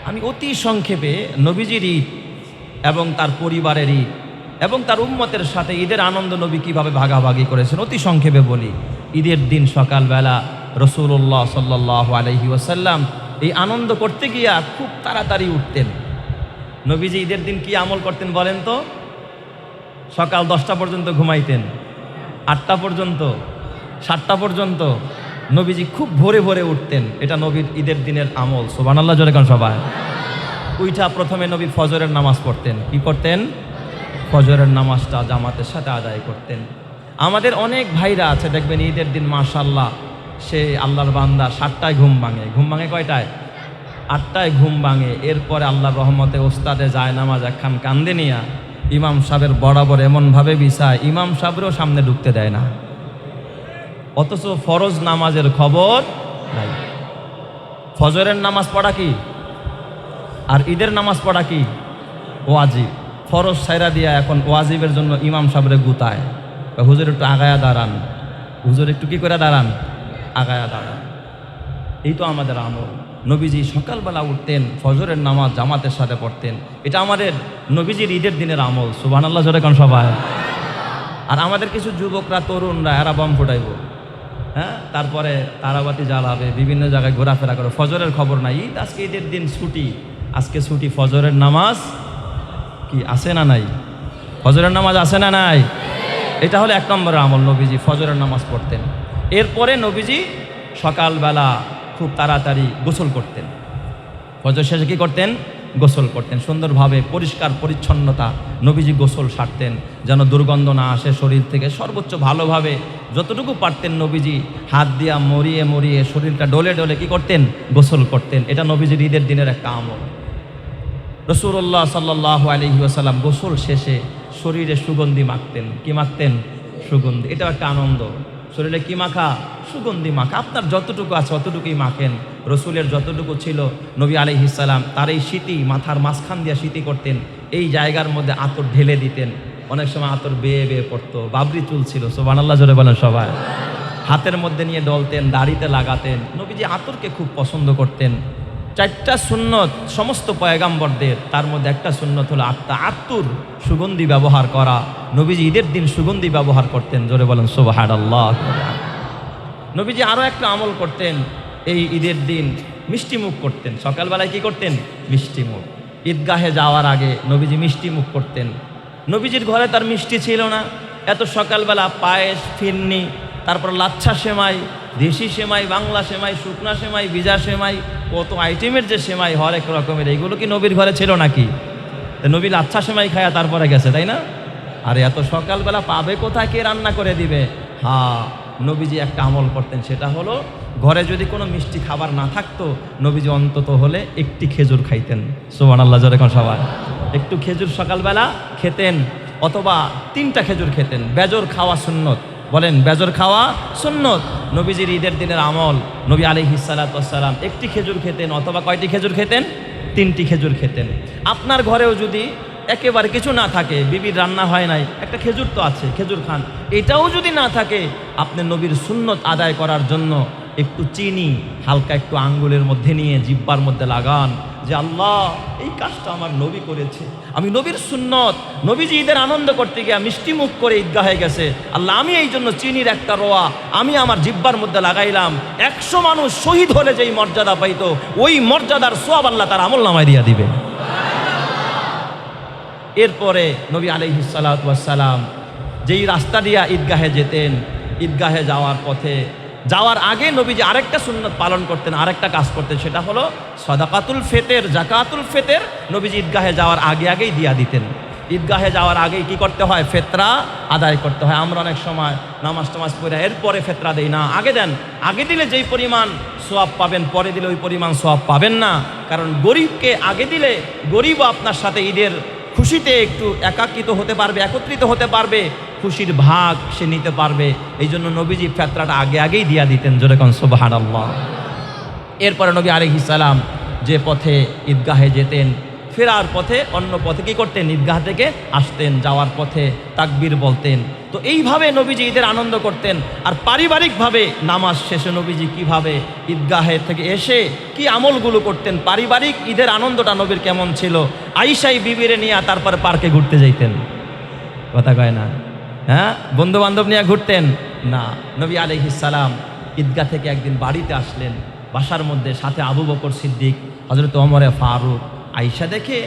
আমি অতি সংক্ষেপে নবীজির ঈদ এবং তার পরিবারের ঈদ এবং তার উম্মতের সাথে ঈদের আনন্দ নবী কীভাবে ভাগাভাগি করেছেন অতি সংক্ষেপে বলি। ঈদের দিন সকালবেলা রসুল্লাহ সাল্লাল্লাহু আলাইহি ওয়াসাল্লাম এই আনন্দ করতে গিয়া খুব তাড়াতাড়ি উঠতেন। নবীজি ঈদের দিন কি আমল করতেন বলেন তো? সকাল 10টা পর্যন্ত ঘুমাইতেন, 8টা পর্যন্ত, 7টা পর্যন্ত নবীজি খুব ভোরে ভোরে উঠতেন। এটা নবীর ঈদের দিনের আমল। সুবহানাল্লাহ জোরে কোন সবাই। উইঠা প্রথমে নবী ফজরের নামাজ পড়তেন। কি করতেন? ফজরের নামাজটা জামাতের সাথে আদায় করতেন। আমাদের অনেক ভাইরা আছে দেখবেন ঈদের দিন মাশাআল্লাহ সে আল্লাহর বান্দা 7টায় ঘুম ভাঙে। ঘুম ভাঙে কয়টায়? 8টায় ঘুম ভাঙে। এরপরে আল্লাহর রহমতে ওস্তাদে যায় নামাজ একখান কান্দে নিয়া ইমাম সাহেবের বরাবর এমনভাবে বিছায় ইমাম সাহেবরেও সামনে ঢুকতে দেয় না, অথচ ফরজ নামাজের খবর নাই। ফজরের নামাজ পড়া কি আর ঈদের নামাজ পড়া কি ওয়াজিব। ফরজ ছাইরা দিয়া এখন ওয়াজিবের জন্য ইমাম সাহেবরে গুতায়, হুজুর একটু আগায়া দাঁড়ান, হুজুর একটু কি করে দাঁড়ান, আগায়া দাঁড়ান। এই তো আমাদের আমল। নবীজি সকালবেলা উঠতেন, ফজরের নামাজ জামাতের সাথে পড়তেন। এটা আমাদের নবীজির ঈদের দিনের আমল। সুবহানাল্লাহ জোরে কোন সবাই। আর আমাদের কিছু যুবকরা তরুণরা এরা বম ফুটাইব, হ্যাঁ, তারপরে তারাবাতি জ্বালাবে, বিভিন্ন জায়গায় ঘোরাফেরা করে, ফজরের খবর নাই। ঈদ আজকে ঈদের দিন ছুটি, আজকে ছুটি, ফজরের নামাজ কি আছে না নাই? ফজরের নামাজ আছে না নাই? এটা হলো 1 নম্বরের আমল। নবীজি ফজরের নামাজ পড়তেন। এরপরে নবীজি সকালবেলা খুব তাড়াতাড়ি গোসল করতেন। ফজর শেষে কি করতেন? গোসল করতেন। সুন্দরভাবে পরিষ্কার পরিচ্ছন্নতা নবীজি গোসল সারতেন যেন দুর্গন্ধ না আসে শরীর থেকে। সর্বোচ্চ ভালোভাবে যতটুকু পারতেন নবীজি হাত দিয়া মরিয়ে মরিয়ে শরীরটা ডলে ডলে কি করতেন? গোসল করতেন। এটা নবীজির ঈদের দিনের একটা আমল। রাসূলুল্লাহ সাল্লাল্লাহু আলাইহি ওয়াসাল্লাম গোসল শেষে শরীরে সুগন্ধি মাখতেন। কি মাখতেন? সুগন্ধি। এটাও একটা আনন্দ। শরীরে কি মাখা? সুগন্ধি মাখা। আপনার যতটুকু আছে অতটুকুই মাখেন। রসুলের যতটুকু ছিল নবী আলাইহিস সালাম তার এই স্মৃতি মাথার মাঝখান দিয়া স্মৃতি করতেন, এই জায়গার মধ্যে আতর ঢেলে দিতেন। অনেক সময় আতর বেয়ে বেয়ে পড়তো, বাবরি চুল ছিল, সুবহানাল্লাহ জোরে বলেন সবাই। হাতের মধ্যে নিয়ে ডলতেন, দাড়িতে লাগাতেন। নবীজি আতরকে খুব পছন্দ করতেন। 4টা সুন্নত সমস্ত পয়গাম্বরদের, তার মধ্যে একটা সুন্নত হলো আত্তুর, সুগন্ধি ব্যবহার করা। নবীজি ঈদের দিন সুগন্ধি ব্যবহার করতেন। জোরে বলেন সুবহানাল্লাহ। নবীজি আরও একটা আমল করতেন এই ঈদের দিন, মিষ্টি মুখ করতেন। সকালবেলায় কি করতেন? মিষ্টি মুখ। ঈদগাহে যাওয়ার আগে নবীজি মিষ্টি মুখ করতেন। নবীজির ঘরে তার মিষ্টি ছিল না, এত সকালবেলা পায়েস, ফিরনি, তারপর লাচ্ছা সেমাই, দেশি সেমাই, বাংলা সেমাই, শুকনা সেমাই, ভিজা সেমাই, কত আইটেমের যে সেমাই হরেক রকমের, এইগুলো কি নবীর ঘরে ছিল নাকি? নবী লাচ্ছা সেমাই খায়া তারপরে গেছে, তাই না? আর এত সকালবেলা পাবে কোথায়, কে রান্না করে দিবে? হ্যাঁ, নবীজি একটা আমল করতেন, সেটা হলো ঘরে যদি কোনো মিষ্টি খাবার না থাকতো নবীজি অন্তত হলে একটি খেজুর খাইতেন। সুবহানাল্লাহ জোরে কোন সবাই। একটু খেজুর সকালবেলা খেতেন, অথবা 3টা খেজুর খেতেন। বেজর খাওয়া সুন্নত। বলেন, বেজর খাওয়া সুন্নত। নবীজির ঈদের দিনের আমল। নবী আলাইহিস সালাতু ওয়াস সালাম একটি খেজুর খেতেন, অথবা কয়টি খেজুর খেতেন? 3টি খেজুর খেতেন। আপনার ঘরেও যদি একেবারে কিছু না থাকে, বিবির রান্না হয় নাই, একটা খেজুর তো আছে, খেজুর খান। এটাও যদি না থাকে, আপনি নবীর সুন্নত আদায় করার জন্য একটু চিনি হালকা একটু আঙ্গুলের মধ্যে নিয়ে জিহ্বার মধ্যে লাগান, যে আল্লাহ এই কাজটা আমার নবী করেছে, আমি নবীর সুন্নত, নবীজি ঈদের আনন্দ করতে গিয়ে মিষ্টি মুখ করে ঈদগাহে গেছে, আল্লাহ আমি এই জন্য চিনির একটা রোয়া আমি আমার জিহ্বার মধ্যে লাগাইলাম। 100 মানুষ শহীদ হলে যেই মর্যাদা পাইতো, ওই মর্যাদার সওয়াব আল্লাহ তার আমল নামায় দিয়ে দিবে। এরপরে নবী আলাইহিস সালাতু ওয়াস সালাম যেই রাস্তা দিয়া ঈদগাহে যেতেন, ঈদগাহে যাওয়ার পথে যাওয়ার আগে নবীজি আরেকটা সুন্নত পালন করতেন, আরেকটা কাজ করতেন, সেটা হলো সাদাকাতুল ফিতর, জাকাতুল ফিতর। নবীজি ঈদগাহে যাওয়ার আগে আগেই দিয়া দিতেন। ঈদগাহে যাওয়ার আগেই কি করতে হয়? ফিতরা আদায় করতে হয়। আমরা অনেক সময় নামাজ টামাজ পড়ে এরপরে ফিতরা দেই না, আগে দেন। আগে দিলে যেই পরিমাণ সওয়াব পাবেন, পরে দিলে ওই পরিমাণ সওয়াব পাবেন না। কারণ গরিবকে আগে দিলে গরিবও আপনার সাথে ঈদের খুশিতে একটু একাকিত হতে পারবে, একত্রিত হতে পারবে, খুশির ভাগ সে নিতে পারবে। এই জন্য নবীজি ফিতরাটা আগে আগেই দিয়া দিতেন। জোরে কোন সুবহানাল্লাহ। এরপরে নবী আলাইহিস সালাম যে পথে ঈদগাহে যেতেন, ফেরার পথে অন্য পথে কী করতেন, ঈদগাহ থেকে আসতেন, যাওয়ার পথে তাকবীর বলতেন। তো এইভাবে নবীজি ঈদের আনন্দ করতেন। আর পারিবারিকভাবে নামাজ শেষে নবীজি কিভাবে ঈদগাহে থেকে এসে কি আমলগুলো করতেন, পারিবারিক ঈদের আনন্দটা নবীর কেমন ছিল। আয়েশাই বিবিরে নিয়ে তারপর পার্কে ঘুরতে যাইতেন, কথা কয় না? হ্যাঁ, বন্ধু বান্ধব নিয়ে ঘুরতেন না। নবী আলাইহিস সালাম ঈদগাহ থেকে একদিন বাড়িতে আসলেন, বাসার মধ্যে সাথে আবু বকর সিদ্দিক, হযরত ওমর ফারুক। আয়েশা দেখে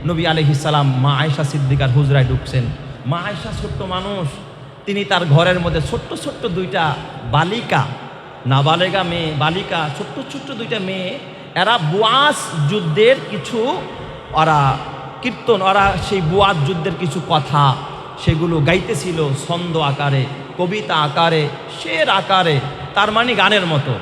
নবী আলাইহিস সালাম মা আয়েশা সিদ্দিকার হুজরায় ঢুকছেন। মা আয়েশা ছোট্ট মানুষ, তিনি তার ঘরের মধ্যে ছোট্ট ছোট্ট দুইটা বালিকা, নাবালেগা মেয়ে, বালিকা, ছোট্ট ছোট্ট দুইটা মেয়ে, এরা বুয়াস যুদ্ধের কিছু ওরা কীর্তন, ওরা সেই বুয়াস যুদ্ধের কিছু কথা সেগুলো গাইতেছিল ছন্দ আকারে, কবিতা আকারে, শের আকারে, তার মানে গানের মতো,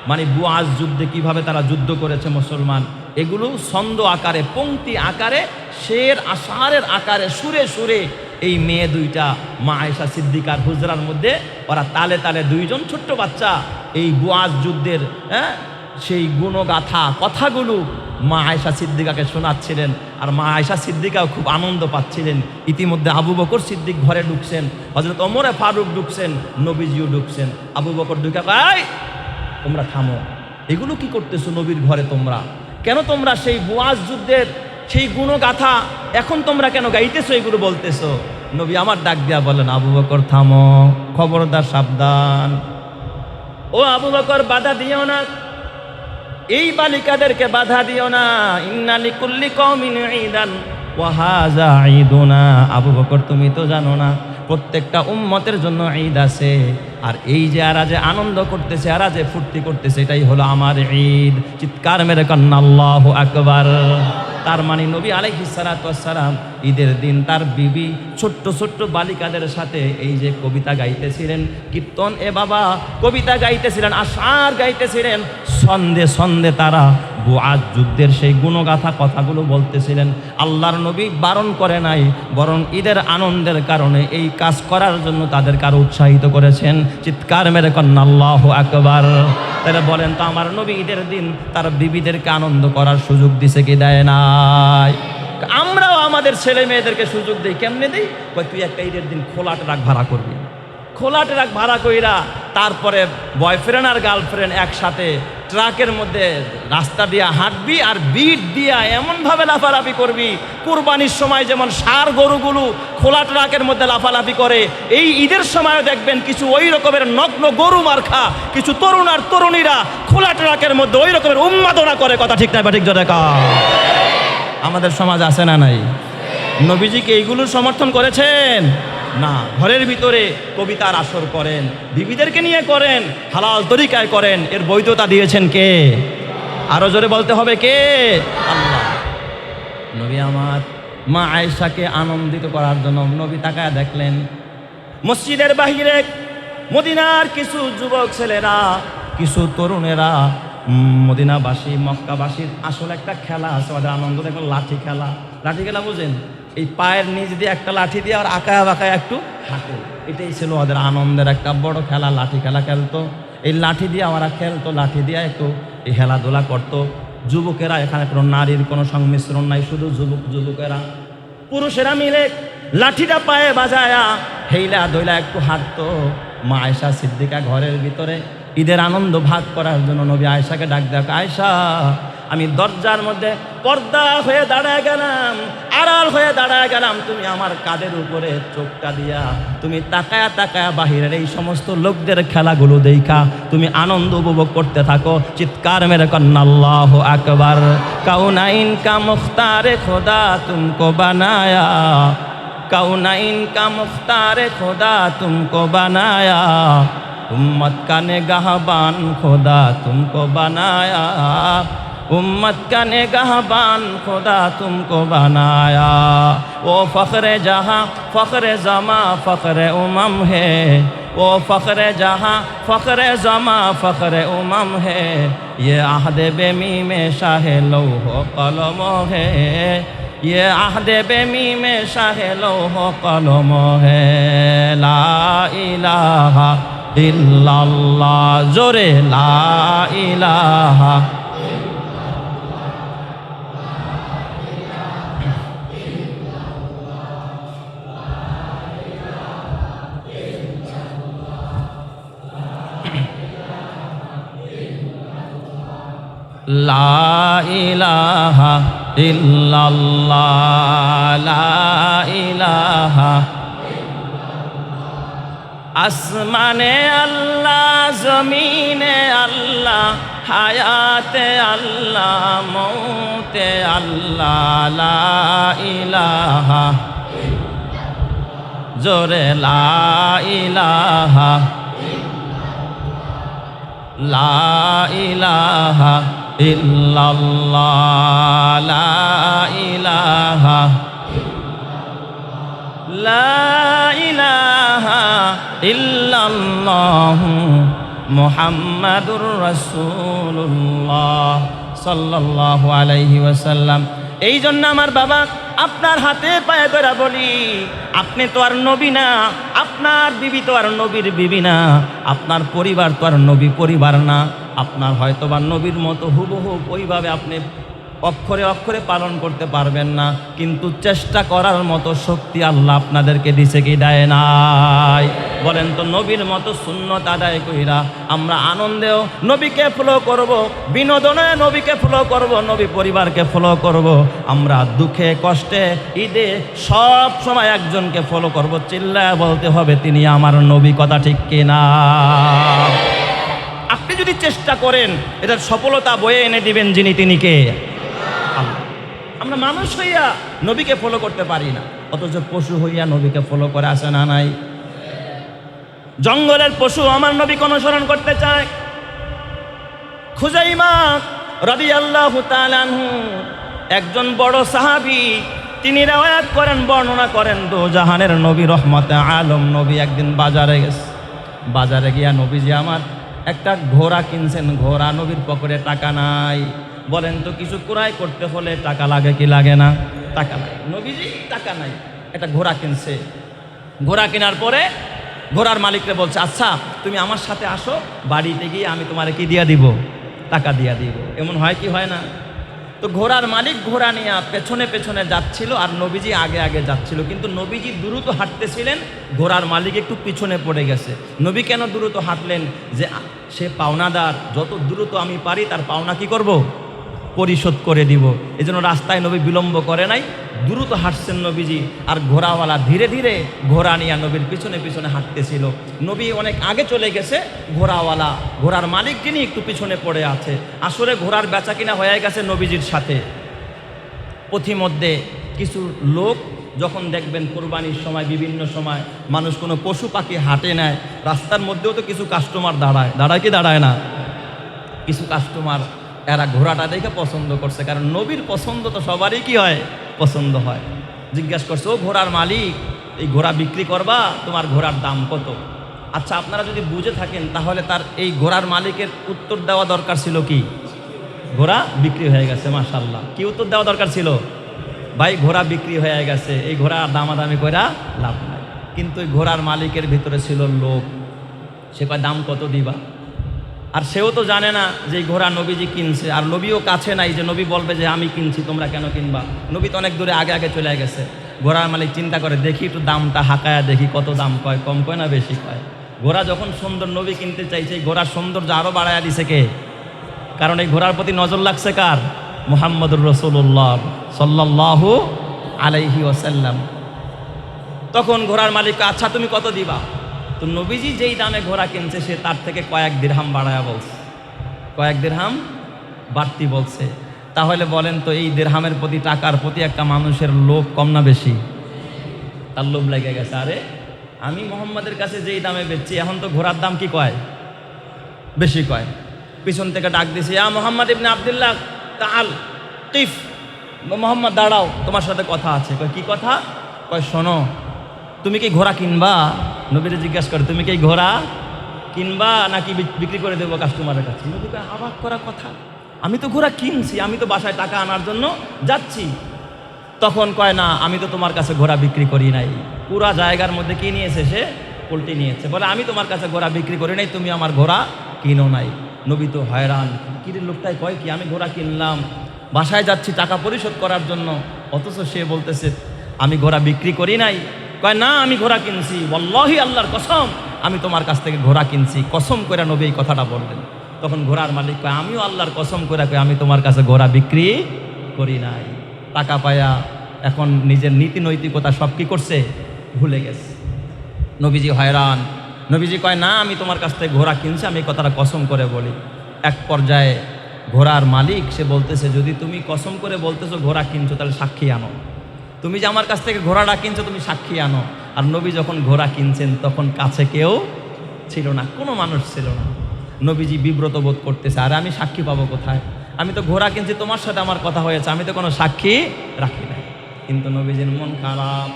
মানে বুয়াজ যুদ্ধে কিভাবে তারা যুদ্ধ করেছে মুসলমান, এগুলো ছন্দ আকারে, পংক্তি আকারে, শের আশারের আকারে, সুরে সুরে এই মেয়ে দুইটা মা আয়েশা সিদ্দিকার হুজরার মধ্যে ওরা তালে তালে, দুইজন ছোট্ট বাচ্চা এই বুয়াজ যুদ্ধের সেই গুণগাথা কথাগুলো মা আয়েশা সিদ্দিকাকে শোনাচ্ছিলেন। আর মা আয়েশা সিদ্দিকাও খুব আনন্দ পাচ্ছিলেন। ইতিমধ্যে আবু বকর সিদ্দিক ঘরে ঢুকছেন, হযরত ওমরে ফারুক ঢুকছেন, নবীজিও ঢুকছেন। আবু বকর ঢুকে কয়, তোমরা থামো, এগুলো কি করতেছো নবীর ঘরে? তোমরা কেন, তোমরা সেই বুয়াজ যুদ্ধের সেই গুণগাথা এখন তোমরা কেন গাইতেছো, এগুলো বলতেছো? নবী আমার ডাক দিয়া বলেন, আবু বকর থামো, খবরদার, সাবধান। ও আবু বকর, বাধা দিও না, এই বালিকাদেরকে বাধা দিও না। ইন্না লিকুল্লি কওমিন ঈদান ওয়া হাযা ঈদুনা। আবু বকর, তুমি তো জানো না প্রত্যেকটা উম্মতের জন্য ঈদ আছে, আর এই যে এরা যে আনন্দ করতেছে, এরা যে ফুর্তি করতেছে, এটাই হলো আমার ঈদ। চিৎকার মেরে কন্না আল্লাহু আকবার। তার মানে নবী আলাইহিস সালাতু ওয়াস সালাম ঈদের দিন তার বিবি ছোট্ট ছোট্ট বালিকাদের সাথে এই যে কবিতা গাইতেছিলেন, কীর্তন বাবা কবিতা গাইতেছিলেন, আশার গাইতেছিলেন, ছন্দে ছন্দে তারা বুয়াজ যুদ্ধের সেই গুণগাথা কথাগুলো বলতেছিলেন। আল্লাহর নবী বারণ করে নাই, বরং ঈদের আনন্দের কারণে এই কাজ করার জন্য তাদেরকে আরো উৎসাহিত করেছেন। চিৎকার মেরে কন্না আল্লাহু আকবার। তাহলে বলেন তো, আমার নবী ঈদের দিন তার বিবিদেরকে আনন্দ করার সুযোগ দিছে কি দেয় নাই? আমরাও আমাদের ছেলে মেয়েদেরকে সুযোগ দিই। কেমনে দিই? তুই একটা ঈদের দিন খোলা ট্রাক ভাড়া করবি, খোলা ট্রাক ভাড়া কইরা তারপরে বয়ফ্রেন্ড আর গার্লফ্রেন্ড একসাথে ট্রাকের মধ্যে রাস্তা দিয়া হাঁটবি, আর বিট দিয়া এমনভাবে লাফালাফি করবি, কুরবানির সময় যেমন ষাঁড় গরুগুলো খোলা ট্রাকের মধ্যে লাফালাফি করে, এই ঈদের সময়ও দেখবেন কিছু ওই রকমের নগ্ন গরু মার্খা কিছু তরুণ আর তরুণীরা খোলা ট্রাকের মধ্যে ওই রকমের উন্মাদনা করে। কথা ঠিক না ঠিক জোরে কা? আমাদের সমাজ আছে না নাই? নবীজিকে এইগুলোর সমর্থন করেছেন না। ঘরের ভিতরে কবিতার আসর করেন, বিবিদেরকে নিয়ে করেন, হালাল তরিকায় করেন, এর বৈধতা দিয়েছেন কে? আরো জোরে বলতে হবে কে? আল্লাহ। নবী আমার মা আয়েশাকে আনন্দিত করার জন্য নবী তাকায় দেখলেন মসজিদের বাহিরে মদিনার কিছু যুবক ছেলেরা, কিছু তরুণেরা, মদিনাবাসী মক্কাবাসীর আসলে একটা খেলা আছে ওদের আনন্দ, দেখো লাঠি খেলা। লাঠি খেলা বুঝেন? এই পায়ের নিচ দিয়ে একটা লাঠি দিয়ে আর আঁকায় বাঁকায় একটু হাঁটে, এটাই ছিল ওদের আনন্দের একটা বড় খেলা। লাঠি খেলা খেলতো, এই লাঠি দিয়ে আমরা খেলতো, লাঠি দিয়ে একটু এই খেলাধুলা করতো। যুবকেরা, এখানে কোনো নারীর কোনো সংমিশ্রণ নাই, শুধু যুবকেরা, পুরুষেরা মিলে লাঠিটা পায়ে বাজায়া হেইলা দইলা একটু হাঁটতো। মা আয়েশা সিদ্দিকা ঘরের ভিতরে ঈদের আনন্দ ভাগ করার জন্য নবী আয়েশাকে ডাক দেয়, আয়েশা আমি দরজার মধ্যে পর্দা হয়ে দাঁড়ায় গেলাম, আড়াল হয়ে দাঁড়ায় গেলাম, তুমি আমার কাঁধের উপরে চোখটা দিয়া তুমি তাকায়া তাকায়া বাহিরের এই সমস্ত লোকদের খেলাগুলো দেখা তুমি আনন্দ উপভোগ করতে থাকো। চিৎকার মেরে কন্না আল্লাহু আকবার। কাউনাইন কা মুখতারে খোদা তুমকো বানায়া, কাউনাইন কা মুখতারে খোদা তুমকো বানায়া, उम्मत का निगाहबान खुदा तुमको बनाया, उम्मत का निगाहबान खुदा तुमको बनाया। वो फ़ख्र जहाँ फ़ख्र ज़मा फ़ख्र उमम है, वो फ़ख्र जहाँ फ़ख्र ज़मा फ़ख्र उमम है, ये आहद बेमी में शाह लौह कलम है, ये आहद बेमी में शाह लौह कलम है। ला इलाहा इल्लल्लाह, जोरे ला इलाहा লা ইলাহা ইল্লাল্লাহ, লা ইলাহা। আসমানে আল্লাহ, জমিনে আল্লাহ, হায়াতে আল্লাহ, মৌতে আল্লাহ, লা ইলাহা, জোরে লা ইলাহা, লা ইলাহা ইল্লাল্লাহ, লা ইলাহা, লা ইলাহা ইল্লাল্লাহ, মুহাম্মাদুর রাসূলুল্লাহ সাল্লাল্লাহু আলাইহি ওয়াসাল্লাম। এই জন্য আমার বাবা আপনার হাতে পায়ে ধরে বলি, আপনি তো আর নবী না, আপনার বিবি তো আর নবীর বিবি না, আপনার পরিবার তো আর নবী পরিবার না। আপনার হয়তোবা নবীর মতো হুবহু ওইভাবে আপনি অক্ষরে অক্ষরে পালন করতে পারবেন না, কিন্তু চেষ্টা করার মতো শক্তি আল্লাহ আপনাদেরকে দিছে কি দেয় নাই? বলেন তো, নবীর মতো সুন্নত আদায় কইরা আমরা আনন্দেও নবীকে ফলো করব, বিনোদনে নবীকে ফলো করব, নবী পরিবারকে ফলো করব, আমরা দুঃখে কষ্টে ঈদে সব সময় একজনকে ফলো করব, চিল্লায় বলতে হবে তিনি আমার নবী। কথা ঠিক কিনা? আপনি যদি চেষ্টা করেন এটার সফলতা বয়ে এনে দিবেন যিনি, তিনি কে? আমরা মানুষ হইয়া নবীকে ফলো করতে পারি না, অথচ পশু হইয়া নবীকে ফলো করে আসে না নাই? জঙ্গলের পশু আমার নবীকে অনুসরণ করতে চায়। খুজাইমা রাদিয়াল্লাহু তাআলা আনহু একজন বড় সাহাবী, তিনি riwayat করেন, বর্ণনা করেন, দো জাহানের নবী রহমতে আলম নবী একদিন বাজারে গেছে। বাজারে গিয়া নবীজি আমার একটা ঘোড়া কিনছেন। ঘোড়া, নবীর পকেটে টাকা নাই। বলেন তো, কিছু ক্রয় করতে হলে টাকা লাগে কি লাগে না? টাকা লাগে। নবীজি টাকা নাই, একটা ঘোড়া কিনছে। ঘোড়া কেনার পরে ঘোড়ার মালিককে বলছে, আচ্ছা তুমি আমার সাথে আসো, বাড়িতে গিয়ে আমি তোমারে কি দিয়া দিব? টাকা দিয়া দিব। এমন হয় কি হয় না? তো ঘোড়ার মালিক ঘোড়া নিয়ে পেছনে পেছনে যাচ্ছিল আর নবীজি আগে আগে যাচ্ছিল, কিন্তু নবীজি দ্রুত হাঁটতেছিলেন, ঘোড়ার মালিক একটু পিছনে পড়ে গেছে। নবী কেন দ্রুত হাঁটলেন? যে সে পাওনাদার, যত দ্রুত আমি পারি তার পাওনা কি করব? পরিশোধ করে দিব। এই জন্য রাস্তায় নবী বিলম্ব করে নাই, দ্রুত হাঁটছেন নবীজি, আর ঘোড়াওয়ালা ধীরে ধীরে ঘোড়া নিয়ে নবীর পিছনে পিছনে হাঁটতেছিল। নবী অনেক আগে চলে গেছে, ঘোড়াওয়ালা, ঘোড়ার মালিক যিনি একটু পিছনে পড়ে আছে। আসলে ঘোড়ার বেচা কিনা হয়ে গেছে নবীজির সাথে। পথিমধ্যে কিছু লোক যখন দেখবেন কোরবানির সময়, বিভিন্ন সময় মানুষ কোনো পশু পাখি হাটে নেয়, রাস্তার মধ্যেও তো কিছু কাস্টমার দাঁড়ায়, দাঁড়ায় কি দাঁড়ায় না? কিছু কাস্টমার এরা ঘোড়াটা দেখে পছন্দ করছে, কারণ নবীর পছন্দ তো সবারই কি হয়? পছন্দ হয়। জিজ্ঞাসা করছে, ও ঘোড়ার মালিক, এই ঘোড়া বিক্রি করবা? তোমার ঘোড়ার দাম কত? আচ্ছা, আপনারা যদি বুঝে থাকেন তাহলে তার এই ঘোড়ার মালিকের উত্তর দেওয়া দরকার ছিল কি? ঘোড়া বিক্রি হয়ে গেছে। মাশাআল্লাহ। কি উত্তর দেওয়া দরকার ছিল? ভাই ঘোড়া বিক্রি হয়ে গেছে, এই ঘোড়া দামাদামি করে লাভ নাই। কিন্তু এই ঘোড়ার মালিকের ভিতরে ছিল লোভ। সে কয়, দাম কত দিবা? আর সেও তো জানে না যে এই ঘোড়া নবীজি কিনছে, আর নবীও কাছে নাই যে নবী বলবে যে আমি কিনছি, তোমরা কেন কিনবা? নবী তো অনেক দূরে আগে আগে চলে গেছে। ঘোড়ার মালিক চিন্তা করে, দেখি একটু দামটা হাঁকায়া দেখি কত দাম কয়, কম কয় না বেশি কয়। ঘোড়া যখন সুন্দর, নবী কিনতে চাইছে, এই ঘোড়ার সৌন্দর্য আরও বাড়ায়া দিছে কে? কারণ এই ঘোড়ার প্রতি নজর লাগছে কার? মুহাম্মদুর রাসূলুল্লাহ সাল্লাল্লাহু আলাইহি ওয়াসাল্লাম। তখন ঘোড়ার মালিক, আচ্ছা তুমি কত দিবা? তো নবীজি যেই দামে ঘোড়া কিনছে সে তার থেকে কয়েক দিরহাম বাড়ায়া বলছে, কয়েক দিরহাম বাড়তি বলছে। তাহলে বলেন তো, এই দিরহামের প্রতি, টাকার প্রতি একটা মানুষের লোভ কম না বেশি? তার লোভ লেগে গেছে, আরে আমি মোহাম্মদের কাছে যেই দামে বেচছি, এখন তো ঘোড়ার দাম কি কয়? বেশি কয়। পিছন থেকে ডাক দিছে, ইয়া মুহাম্মদ ইবনে আব্দুল্লাহ তাআল কিফ, মোহাম্মদ দাঁড়াও, তোমার সাথে কথা আছে। কয়, কি কথা? কয়, শোনো, তুমি কি ঘোড়া কিনবা? নবীরে জিজ্ঞাসা করে, তুমি কি ঘোড়া কিনবা নাকি বিক্রি করে দেবো কাস্টমারের কাছে? নবী কয়, অবাক করা কথা, আমি তো ঘোড়া কিনছি, আমি তো বাসায় টাকা আনার জন্য যাচ্ছি। তখন কয়, না, আমি তো তোমার কাছে ঘোড়া বিক্রি করি নাই। পুরা জায়গার মধ্যে কি নিয়েছে? সে উল্টে নিয়েছে। বলে, আমি তোমার কাছে ঘোড়া বিক্রি করি নাই, তুমি আমার ঘোড়া কিনো নাই। নবী তো হয়রান, কিরে লোকটাই কয় কি, আমি ঘোড়া কিনলাম, বাসায় যাচ্ছি টাকা পরিশোধ করার জন্য, অথচ সে বলতেছে আমি ঘোড়া বিক্রি করি নাই। কয়, না, আমি ঘোড়া কিনছি, ওয়াল্লাহি আল্লাহর কসম, আমি তোমার কাছ থেকে ঘোড়া কিনছি। কসম করে নবী এই কথাটা বললেন। তখন ঘোড়ার মালিক কয়, আমিও আল্লাহর কসম করে কই আমি তোমার কাছে ঘোড়া বিক্রি করি নাই। টাকা পায়া এখন নিজের নীতি নৈতিকতা সব কি করছে, ভুলে গেছে। নবীজি হয়রান। নবীজি কয়, না আমি তোমার কাছ থেকে ঘোড়া কিনছি, আমি এই কথাটা কসম করে বলি। এক পর্যায়ে ঘোড়ার মালিক সে বলতেছে, যদি তুমি কসম করে বলতেছো ঘোড়া কিনছো তাহলে সাক্ষী আনো। তুমি যে আমার কাছ থেকে ঘোড়াটা কিনছো তুমি সাক্ষী আনো। আর নবী যখন ঘোড়া কিনছেন তখন কাছে কেউ ছিল না, কোনো মানুষ ছিল না। নবীজি বিব্রত বোধ করতেছে, আরে আমি সাক্ষী পাবো কোথায়? আমি তো ঘোড়া কিনছি, তোমার সাথে আমার কথা হয়েছে, আমি তো কোনো সাক্ষী রাখি না। কিন্তু নবীজির মন খারাপ,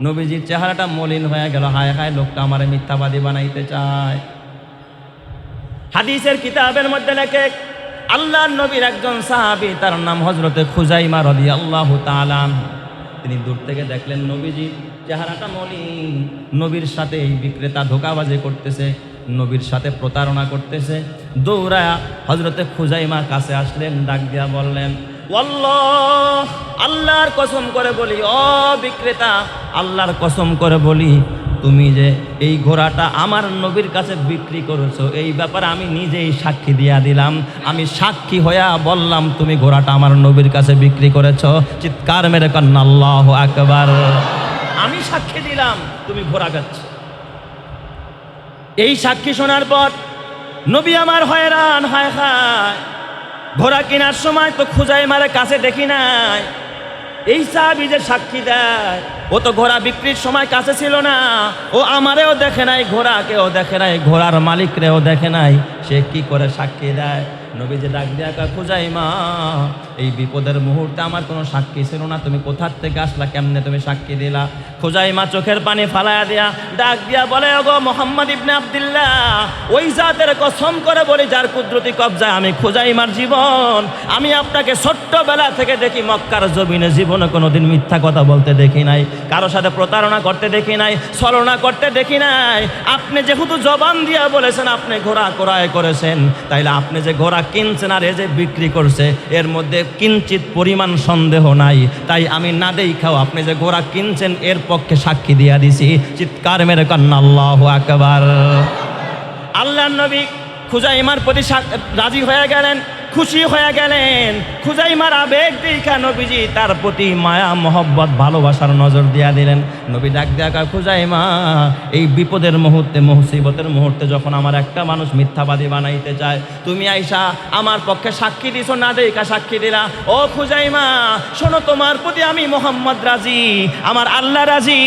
নবীজির চেহারাটা মলিন হয়ে গেল। হায় হায়, লোকটা আমারে মিথ্যাবাদী বানাইতে চায়। হাদিসের কিতাবের মধ্যে লেখে, আল্লাহর নবীর একজন সাহাবী, তার নাম হযরতে খুজাইমা রাদিয়াল্লাহু তাআলা। তিনি দূর থেকে দেখলেন নবীজি চেহারাটা মলিন, নবীর সাথে এই বিক্রেতা ধোঁকাবাজি করতেছে, নবীর সাথে প্রতারণা করতেছে। দৌড়ায়া হযরতে খুজাইমার কাছে আসলেন, ডাক দিয়া বললেন, ওয়াল্লাহ, আল্লাহর কসম করে বলি, ও বিক্রেতা, আল্লাহর কসম করে বলি, তুমি যে এই ঘোড়াটা আমার নবীর কাছে বিক্রি করেছো, এই ব্যাপারে আমি নিজেই সাক্ষী দিয়া দিলাম। আমি সাক্ষী হইয়া বললাম তুমি ঘোড়াটা আমার নবীর কাছে বিক্রি করেছো। চিৎকার মেরে কন্যা আল্লাহু আকবার। আমি সাক্ষী দিলাম তুমি ঘোড়া বেচছ। এই সাক্ষী শোনার পর নবী আমার হয়রান, হায় হায়, ঘোড়া কেনার সময় তো খুজাইমার কাছে দেখি নাই, এই সাহাবী যে সাক্ষী দেয় ও তো ঘোড়া বিক্রির সময় কাছে ছিল না, ও আমারেও দেখে নাই, ঘোড়াকেও দেখে নাই, ঘোড়ার মালিকরেও দেখে নাই, সে কি করে সাক্ষী দেয়? নবীজি ডাক দিয়া কয়, খুজাইমা, এই বিপদের মুহূর্তে আমার কোনো সাক্ষী ছিল না, তুমি কোথার থেকে আসলা, কেমনে তুমি সাক্ষী দিলা? খুজাইমা চোখের পানি ফালায়া দিয়া ডাক দিয়া বলে, ওগো মুহাম্মদ ইবনে আব্দুল্লাহ, ওই জাতের কসম করে বলি যার কুদরতি কবজায় আমি খুজাইমার জীবন, আমি আপনাকে ছোট্টবেলা থেকে দেখি মক্কার জমিনে জীবনে কোনোদিন মিথ্যা কথা বলতে দেখি নাই, কারো সাথে প্রতারণা করতে দেখি নাই, ছলনা করতে দেখি নাই। আপনি যেহেতু জবান দিয়া বলেছেন আপনি ঘোড়া ক্রয় করেছেন, তাইলে আপনি যে ঘোড়া কিনছেন আর এ যে বিক্রি করছে এর মধ্যে কিঞ্চিত পরিমাণ সন্দেহ নাই, তাই আমি না দেখাও আপনি যে ঘোড়া কিনছেন এর পক্ষে সাক্ষী দিয়া দিছি। চিৎকার মেরে কন্যা আল্লাহু আকবার। আল্লাহর নবী খুজাইমার প্রতি রাজি হয়ে গেলেন, খুশি হয়ে গেলেন। খুজাইমার আবেগ দেখা নবীজি তার প্রতি মায়া মহব্বত ভালোবাসার নজর দিয়া দিলেন। নবী ডাক দিয়া কয়, খুজাইমা, এই বিপদের মুহূর্তে মুসিবতের মুহূর্তে যখন আমার একটা মানুষ মিথ্যাবাদী বানাইতে চায়, তুমি আইসা আমার পক্ষে সাক্ষী দিছো, না দেখা সাক্ষী দিলা। ও খুজাইমা শোনো, তোমার প্রতি আমি মোহাম্মদ রাজি, আমার আল্লাহ রাজি।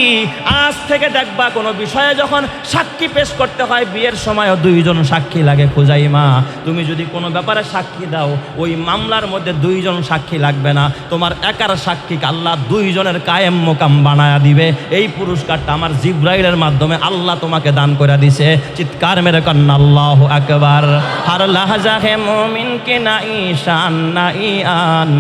আজ থেকে দেখবা কোনো বিষয়ে যখন সাক্ষী পেশ করতে হয় বিয়ের সময়ও দুইজন সাক্ষী লাগে। খুজাইমা, তুমি যদি কোনো ব্যাপারে সাক্ষী দাও ওই মামলার মধ্যে দুইজন সাক্ষী লাগবে না, তোমার একার সাক্ষীকে আল্লাহ দুইজনের কায়েম মোকাম বানায়া দিবে। এই পুরস্কারটা আমার জিব্রাইলের মাধ্যমে আল্লাহ তোমাকে দান করে দিছে। চিৎকার মেরে কন্যা আল্লাহু আকবার। হর লাহজা হে মুমিন কে নাই শান নাই আন,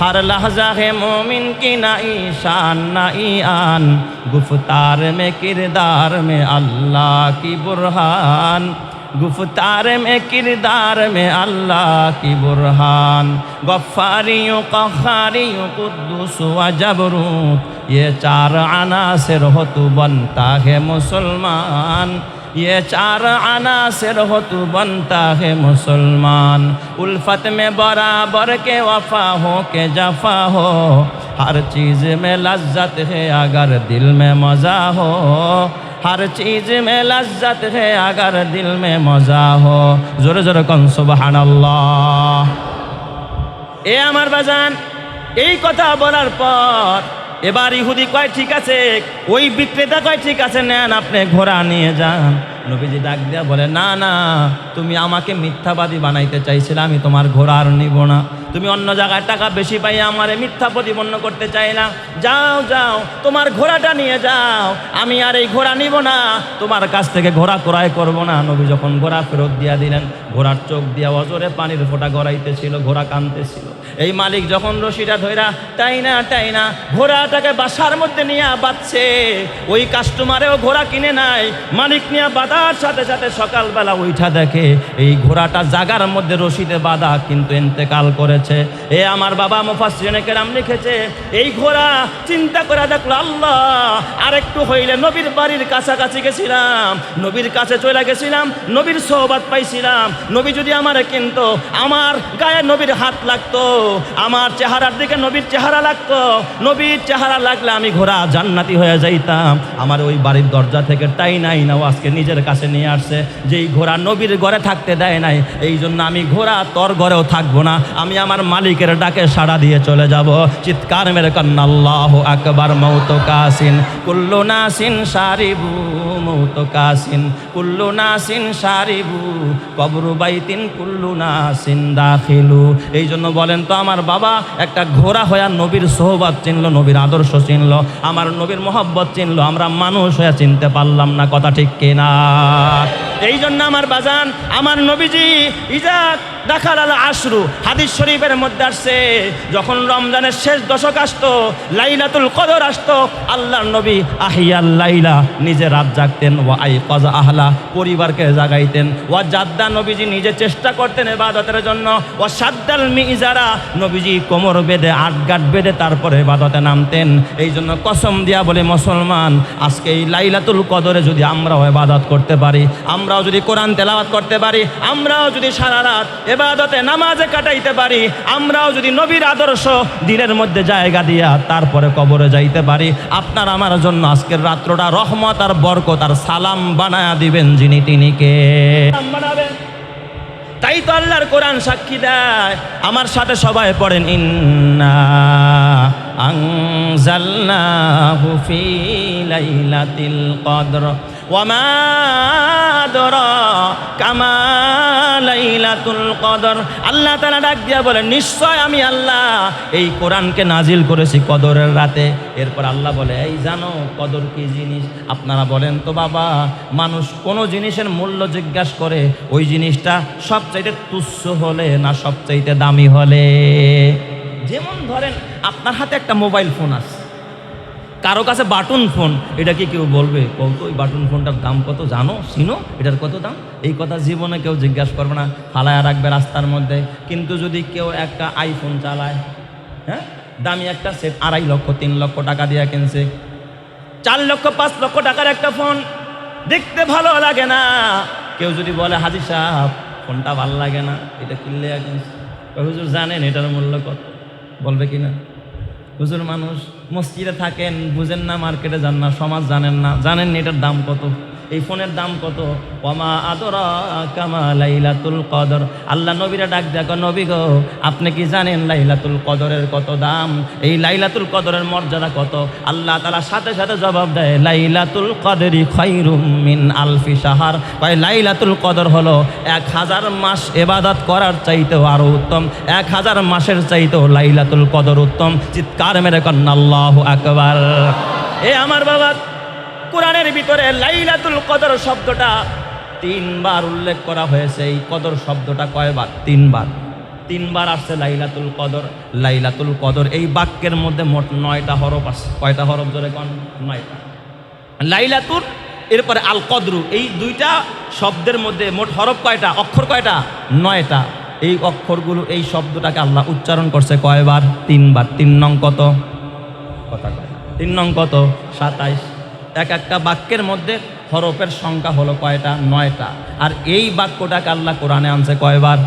हर लहजा है मोमिन की नई शान नई आन, गुफ्तार में किरदार में अल्लाह की बुरहान, गुफ्तार में किरदार में अल्लाह की बुरहान, गफ्फारियों क़हारियों कुद्दूस व जबरूत, ये चार अनासिर हो तो बनता है मुसलमान, ये चार अनासिर हो तो बनता है मुसलमान, उल्फत में बराबर के वफा हो के जफा हो, हर चीज़ में लज्जत है अगर दिल में मज़ा हो, हर चीज़ में लज्जत है अगर दिल में मज़ा हो। जोरे जोरे कौन सुबहानाल्लाह। ए আমার বাজান, এই কথা বলার পর এবার ইহুদি কয় ঠিক আছে, ওই বিক্রেতা কয় ঠিক আছে, নেন আপনি ঘোড়া নিয়ে যান। নবীজি ডাক দিয়া বলে, না না, তুমি আমাকে মিথ্যাবাদী বানাইতে চাইছিলে, আমি তোমার ঘোড়া আর নিব না। তুমি অন্য জায়গায় টাকা বেশি পাই আমারে মিথ্যা প্রতিপন্ন করতে চাইলা, যাও যাও তোমার ঘোড়াটা নিয়ে যাও, আমি আর এই ঘোড়া নিব না, তোমার কাছ থেকে ঘোড়া ক্রয় করব না। নবী যখন ঘোড়া ফেরত দিয়া দিলেন, ঘোড়ার চোখ দিয়া অজরে পানির ফোঁটা গড়াইতেছিল, ঘোড়া কাঁদতেছিল। এই মালিক যখন রশিটা ধইরা টাইনা ঘোড়াটাকে বাসার মধ্যে নিয়ে বাঁধছে, ওই কাস্টমারেও ঘোড়া কিনে নাই, মালিক নিয়ে বাঁধার সাথে সাথে সকালবেলা উঠা দেখে এই ঘোড়াটা জাগার মধ্যে রশিতে বাঁধা কিন্তু ইন্তেকাল করে করেছে। এ আমার বাবা মুফাসসিরিনে কেরাম লিখেছে, এই ঘোড়া চিন্তা করে দেখলো, আল্লাহ আরেকটু হইলে নবীর বাড়ির কাছাকাছি গেছিলাম, নবীর কাছে চলে গেছিলাম, নবীর সোহবত পাইছিলাম, নবী যদি আমারে কিনতো, আমার গায়ে নবীর হাত লাগতো, আমার চেহারার দিকে নবীর চেহারা লাগতো, নবীর চেহারা লাগলে আমি ঘোড়া জান্নাতি হয়ে যাইতাম। আমার ওই বাড়ির দরজা থেকে টাই নাই না, ও আজকে নিজের কাছে নিয়ে আসছে, যেই ঘোড়া নবীর ঘরে থাকতে দেয় নাই, এই জন্য আমি ঘোড়া তোর ঘরেও থাকবো না, আমি আমার মালিকের ডাকে সাড়া দিয়ে চলে যাব। চিৎকার মেরে কন্না আল্লাহু আকবার। মৌত কাসিন কুল্লু নাসিন সারিবু, মৌত কাসিন কুল্লু নাসিন সারিবু, কবরু বাইতিন কুল্লু নাসিন দাখিলু। এই জন্য বলেন তো আমার বাবা একটা ঘোড়া হয়ে নবীর সোহবত চিনল, নবীর আদর্শ চিনল, আমার নবীর মোহব্বত চিনল, আমরা মানুষ হয়ে চিনতে পারলাম না। কথা ঠিক কিনা? এই জন্য আমার বাজান, আমার নবীজি ইজাক দাখালাল আশরু, হাদিস শরীফের মধ্যে আসছে, যখন রমজানের শেষ দশক আসতো, লাইলাতুল কদর আসতো, আল্লাহর নবী আহিয়াল লাইলা, নিজে রাত জাগতেন, ওয়া আইকাযা আহলা, পরিবারকে জাগাইতেন, ওয়া জাদ্দা, নবীজি নিজে চেষ্টা করতেন ইবাদতের জন্য, ওয়া সাদ্দাল মিজারা, নবীজি কোমর বেঁধে আটগাট বেঁধে তারপরে ইবাদতে নামতেন। এই জন্য কসম দিয়া বলে মুসলমান, আজকে এই লাইলাতুল কদরে যদি আমরাও ইবাদত করতে পারি, আমরাও যদি কোরআন তেলাওয়াত করতে পারি, আমরাও যদি সারা রাত ইবাদতে নামাজে কাটাইতে পারি, আমরাও যদি নবীর আদর্শ দিনের মধ্যে জায়গা দিয়া তারপরে কবরে যাইতে পারি, আপনার আমার জন্য আজকের রাত্রটা রহমত আর বরকত আর সালাম বানায়া দিবেন যিনি, তিনি কে? বানাবেন। তাই তো আল্লাহর কোরআন সাক্ষী দেয়। আমার সাথে সবাই পড়েন, ইন্না আনজালনাহু ফি লাইলাতিল কদর ওয়া মা আদরাকা মা লাইলাতুল কদর। আল্লাহ তাআলা ডাক দিয়া বলেন, নিশ্চয় আমি আল্লাহ এই কোরআনকে নাজিল করেছি কদরের রাতে। এরপর আল্লাহ বলে, এই জানো কদর কি জিনিস? আপনারা বলেন তো বাবা, মানুষ কোনো জিনিসের মূল্য জিজ্ঞাসা করে ওই জিনিসটা সবচাইতে তুচ্ছ হলে না সবচাইতে দামি হলে? যেমন ধরেন আপনার হাতে একটা মোবাইল ফোন আছে, কারো কাছে বাটন ফোন, এটা কি কেউ বলবে কত ওই বাটন ফোনটার দাম কত জানো, চিনো, এটার কত দাম? এই কথা জীবনে কেউ জিজ্ঞাসা করবে না, ফালায়া রাখবে রাস্তার মধ্যে। কিন্তু যদি কেউ একটা আইফোন চালায়, হ্যাঁ, দামি একটা সেট 2.5 লক্ষ 3 লক্ষ টাকা দিয়ে কিনছে, 4 লক্ষ 5 লক্ষ টাকার একটা ফোন, দেখতে ভালো লাগে না। কেউ যদি বলে, হাজী সাহেব ফোনটা ভালো লাগে না, এটা কিনলে কিনছে, হুজুর জানেন এটার মূল্য কত? বলবে কিনা? হুজুর মানুষ মসজিদে থাকেন, বুঝেন না, মার্কেটে যান না, সমাজ জানেন না, জানেন এটার দাম কত, এই ফোনের দাম কত? ওয়ামা আদরাকা মা লাইলাতুল কদর। আল্লাহ নবীরা ডাক দেখো, নবী গো আপনি কি জানেন লাইলাতুল কদরের কত দাম? এই লাইলাতুল কদরের মর্যাদা কত? আল্লাহ তাআলা সাথে সাথে জবাব দেয়, লাইলাতুল কদরি খায়রুম মিন আলফি শাহর। কয় লাইলাতুল কদর হলো 1000 মাস ইবাদত করার চাইতেও আরো উত্তম, 1000 মাসের চাইতেও লাইলাতুল কদর উত্তম। চিৎকার মেরে কন্না আল্লাহু আকবার। এ আমার বাবা, কোরআনের ভিতরে লাইলাতুল কদর শব্দটা 3 বার উল্লেখ করা হয়েছে। এই কদর শব্দটা কয়বার? 3 বার। 3 বার আসছে লাইলাতুল কদর। লাইলাতুল কদর এই বাক্যের মধ্যে মোট 9টা হরফ আছে। কয়টা হরফ জোরে কোন? 9টা। লাইলাতুল, এরপরে আল কদরু, এই 2টা শব্দের মধ্যে মোট হরফ কয়টা? অক্ষর কয়টা? 9টা। এই অক্ষরগুলো, এই শব্দটাকে আল্লাহ উচ্চারণ করছে কয়বার? 3 বার। 3 নং কত? কথা কয় না। 3 নং কত? 27। এক একটা বাক্যের মধ্যে হরফের সংখ্যা হলো কয়টা? 9টা। আর এই বাক্যটাকে আল্লাহ কোরআনে আনছে কয়বার?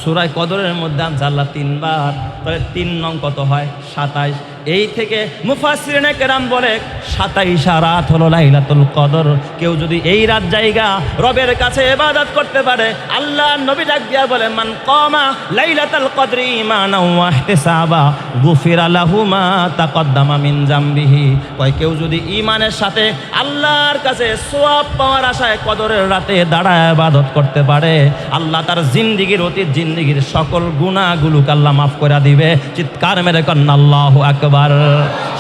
সূরা কদরের মধ্যে আনছে আল্লাহ 3 বার। তাহলে 3 নং কত হয়? 27। এই থেকে মুফাসসিরিনে কেরাম বলে 27 রাত হলো লাইলাতুল কদর। কেউ যদি এই রাত জায়গা রবের কাছে ইবাদত করতে পারে, আল্লাহ নবী ডাক দিয়া বলে, মান কামা লাইলাতুল কদরি ঈমানাও ওয়া ইহতিসাবা গুফিরা লাহু মা তাকদ্দামা মিন জামবিহি। কয় কেউ যদি ঈমানের সাথে আল্লাহর কাছে সওয়াব পাওয়ার আশায় কদরের রাতে দাঁড়ায় ইবাদত করতে পারে, আল্লাহ তার জিন্দেগীর অতীত জিন্দেগীর সকল গুনাহগুলোকে আল্লাহ মাফ করে দিবে। চিৎকার মেরে কন্না আল্লাহু আকবার।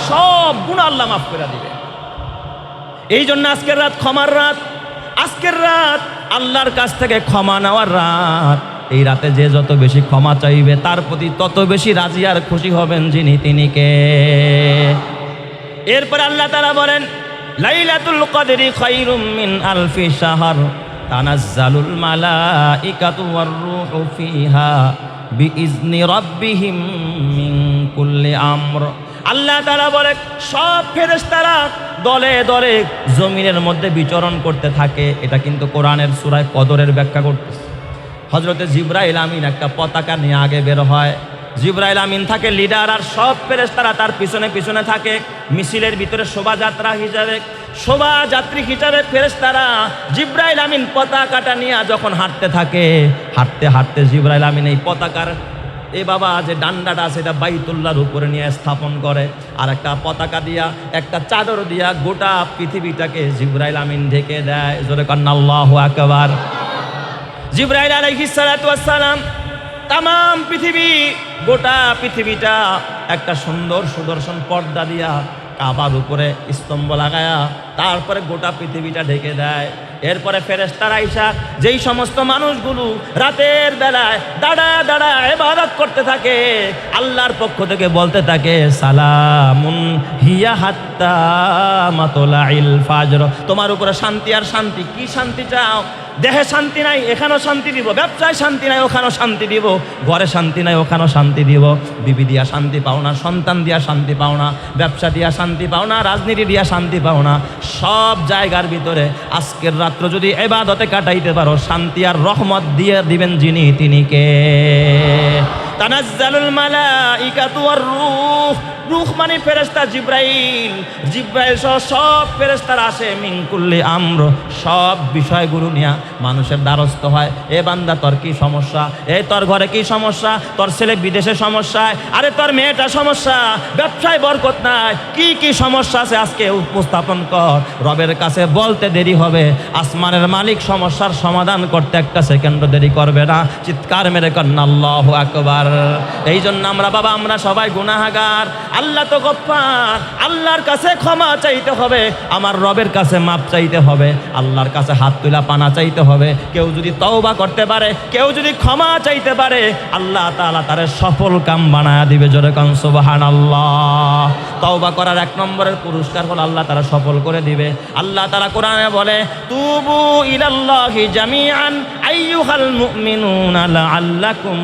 সব গুনাহ আল্লাহ মাফ করে দিবে। এই জন্য আজকের রাত ক্ষমার রাত, আজকের রাত আল্লাহর কাছ থেকে ক্ষমা নেওয়ার রাত। এই রাতে যে যত বেশি ক্ষমা চাইবে তার প্রতি তত বেশি রাজি আর খুশি হবেন যিনি, তিনি কে? এরপর আল্লাহ তাআলা বলেন, লাইলাতুল কদরি খায়রুম মিন আলফি শাহর তানাজ্জালুল মালাইকাতু ওয়ার রূহু ফিহা বিইজনি রাব্বিহিম মিন কুল্লি আমর। আল্লাহ তাআলা বলে সব ফেরেশতারা দলে দলে জমিনের মধ্যে বিচরণ করতে থাকে। এটা কিন্তু কোরআনের সূরা কদরের ব্যাখ্যা করতেছে। হযরতে জিবরাইল আমিন একটা পতাকা নিয়ে আগে বের হয়। জিবরাইল আমিন থাকে লিডার, আর সব ফেরেশতারা তার পিছনে পিছনে থাকে। মিছিলের ভিতরে শোভাযাত্রা হিসাবে, শোভাযাত্রী হিসাবে ফেরেশতারা জিবরাইল আমিন পতাকাটা নিয়ে যখন হাঁটতে থাকে, হাঁটতে হাঁটতে জিবরাইল আমিন এই পতাকার বাবা যে ডান্ডাটা আছে এটা বাইতুল্লাহর উপরে নিয়ে স্থাপন করে, আর একটা পতাকা দিয়া একটা চাদর দিয়া গোটা পৃথিবীটাকে জিবরাইল আমিন ঢেকে দেয়। জোরে কন্না আল্লাহু আকবার। জিবরাইল আলাইহিস সালাতু ওয়াস সালাম তামাম পৃথিবী, গোটা পৃথিবীটা একটা সুন্দর সুদর্শন পর্দা দিয়া কাবার উপরে স্তম্ভ লাগায়া তারপরে গোটা পৃথিবীটা ঢেকে দেয়। এরপরে ফেরেশতারা আইসা যেই সমস্ত মানুষগুলো রাতের বেলায় দাঁড়া দাঁড়া ইবাদত করতে থাকে, আল্লাহর পক্ষ থেকে বলতে থাকে সালামুন হিয়া হাত্তা মাতলাইল ফাজর। তোমার উপরে শান্তি আর শান্তি। কি শান্তি চাও? দেহে শান্তি নাই, এখানেও শান্তি দিব। ব্যবসায় শান্তি নাই, ওখানেও শান্তি দিব। ঘরে শান্তি নাই, ওখানেও শান্তি দিব। বিবি দিয়া শান্তি পাও না, সন্তান দিয়া শান্তি পাও না, ব্যবসা দিয়া শান্তি পাও না, রাজনীতি দিয়া শান্তি পাও না। সব জায়গার ভিতরে আজকের রাত্র যদি ইবাদতে কাটাইতে পারো, শান্তি আর রহমত দিয়ে দিবেন যিনি, তিনি কে? তানাজ্জালুল মালাইকাতু ওয়ার রূহ। রূহ মানে ফেরেশতা জিবরাইল। জিবরাইল সহ সব ফেরেশতারা আসে মিন কুল্লি আমর, সব বিষয়গুলো নিয়ে মানুষের দ্বারস্থ হয়। এ বান্দা তোর কি সমস্যা? এই তোর ঘরে কি সমস্যা? তোর ছেলে বিদেশে সমস্যায়, আরে তোর মেয়েটা সমস্যা, ব্যবসায় বরকত নাই, কি কি সমস্যা আছে আজকে উপস্থাপন কর। রবের কাছে বলতে দেরি হবে, আসমানের মালিক সমস্যার সমাধান করতে একটা সেকেন্ড দেরি করবে না। চিৎকার মেরে কন্না আল্লাহু আকবার। এই জন্য আমরা সবাই গুনাহগার। আল্লাহ তো গফফার, আল্লাহর কাছে ক্ষমা চাইতে হবে, আমার রবের কাছে মাপ চাইতে হবে, আল্লাহর কাছে হাত তুলা পানা চাইতে হবে। কেউ যদি তওবা করতে পারে, কেউ যদি ক্ষমা চাইতে পারে, আল্লাহ তাআলা তারে সফল কাম বানায়া দিবে। জোরে কান সুবহানাল্লাহ। তওবা করার এক নম্বরের পুরস্কার হলো আল্লাহ তাআলা সফল করে দিবে। আল্লাহ তাআলা কোরআনে বলে তুবু ইলাল্লাহি জামিআন আইয়ুহাল মুমিনুনা লাআল্লাকুম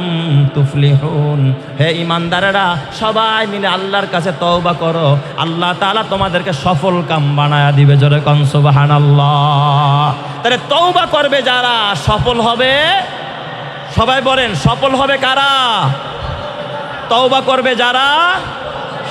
তুফলিহুন। হে ঈমানদারেরা, সবাই মিলে আল্লাহর কাছে তওবা করো, আল্লাহ তাআলা তোমাদেরকে সফল কাম বানায়া দিবে। জোরে কোন সুবহানাল্লাহ। তাহলে তওবা করবে যারা সফল হবে। সবাই বলেন সফল হবে কারা? তওবা করবে যারা